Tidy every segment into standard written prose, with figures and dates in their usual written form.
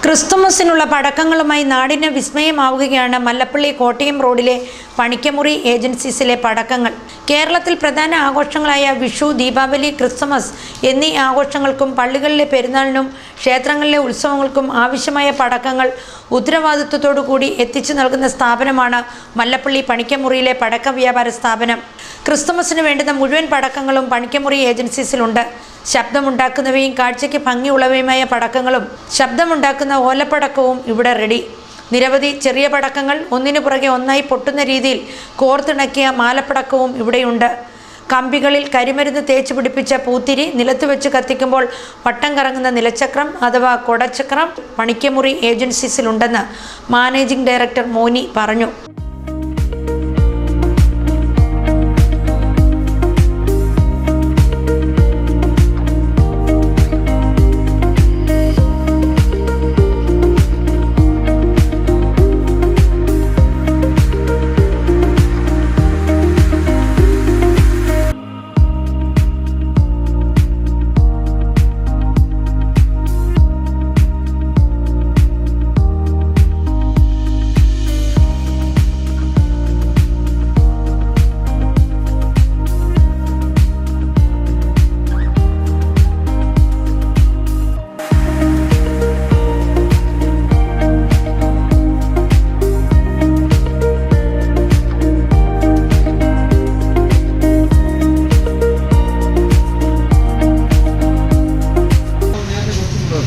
ക്രിസ്തുമസിനുള്ള പടക്കങ്ങളുമായി നാടിന് വിസ്മയമാവുകയാണ് മല്ലപ്പള്ളി കോട്ടയം റോഡിലെ പണിക്കമുറി ഏജൻസീസിലെ പടക്കങ്ങൾ. കേരളത്തിൽ പ്രധാന ആഘോഷങ്ങളായ വിഷു, ദീപാവലി, ക്രിസ്തുമസ് എന്നീ ആഘോഷങ്ങൾക്കും പള്ളികളിലെ പെരുന്നാളിനും ക്ഷേത്രങ്ങളിലെ ഉത്സവങ്ങൾക്കും ആവശ്യമായ പടക്കങ്ങൾ ഉത്തരവാദിത്വത്തോടു കൂടി എത്തിച്ചു നൽകുന്ന സ്ഥാപനമാണ് മല്ലപ്പള്ളി പണിക്കമുറിയിലെ പടക്ക വ്യാപാര സ്ഥാപനം. ക്രിസ്തുമസിന് വേണ്ടുന്ന മുഴുവൻ പടക്കങ്ങളും പണിക്കമുറി ഏജൻസീസിലുണ്ട്. ശബ്ദമുണ്ടാക്കുന്നവയും കാഴ്ചയ്ക്ക് ഭംഗിയുള്ളവയുമായ പടക്കങ്ങളും ശബ്ദമുണ്ടാക്കുന്ന ഓലപ്പടക്കവും ഇവിടെ റെഡി. നിരവധി ചെറിയ പടക്കങ്ങൾ ഒന്നിനു പുറകെ ഒന്നായി പൊട്ടുന്ന രീതിയിൽ കോർത്തിണക്കിയ മാലപ്പടക്കവും ഇവിടെയുണ്ട്. കമ്പികളിൽ കരിമരുന്ന് തേച്ച് പിടിപ്പിച്ച പൂത്തിരി നിലത്ത് വെച്ച് കത്തിക്കുമ്പോൾ വട്ടം കറങ്ങുന്ന നിലച്ചക്രം അഥവാ കൊടച്ചക്രം പണിക്കമുറി ഏജൻസീസിലുണ്ടെന്ന് മാനേജിംഗ് ഡയറക്ടർ മോനി പറഞ്ഞു.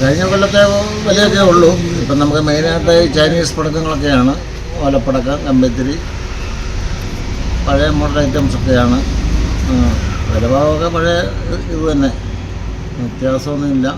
കഴിഞ്ഞ കൊല്ലത്തെ വിലയൊക്കെ ഉള്ളൂ. ഇപ്പം നമുക്ക് മെയിനായിട്ട് ചൈനീസ് പടക്കങ്ങളൊക്കെയാണ്. ഓലപ്പടക്കം, കമ്പിത്തിരി, പഴയ മോഡൽ ഐറ്റംസൊക്കെയാണ്. വിലഭാവമൊക്കെ പഴയ ഇത് തന്നെ, വ്യത്യാസമൊന്നുമില്ല.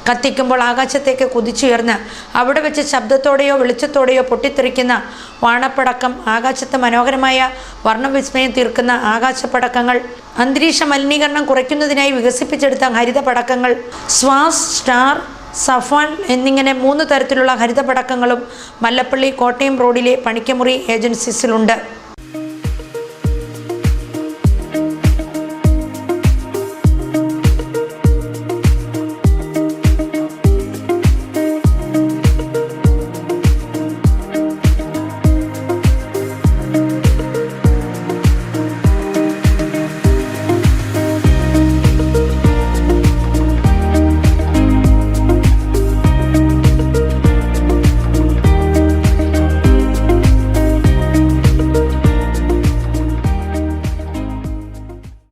കത്തിക്കുമ്പോൾ ആകാശത്തേക്ക് കുതിച്ചുയർന്ന് അവിടെ വെച്ച് ശബ്ദത്തോടെയോ വെളിച്ചത്തോടെയോ പൊട്ടിത്തെറിക്കുന്ന വാണപ്പടക്കം, ആകാശത്ത് മനോഹരമായ വർണ്ണവിസ്മയം തീർക്കുന്ന ആകാശപ്പടക്കങ്ങൾ, അന്തരീക്ഷ മലിനീകരണം കുറയ്ക്കുന്നതിനായി വികസിപ്പിച്ചെടുത്ത ഹരിത പടക്കങ്ങൾ, സ്വാസ്, സ്റ്റാർ, സഫാൻ എന്നിങ്ങനെ 3 തരത്തിലുള്ള ഹരിത പടക്കങ്ങളും മല്ലപ്പള്ളി കോട്ടയം റോഡിലെ പണിക്കമുറി ഏജൻസീസിലുണ്ട്.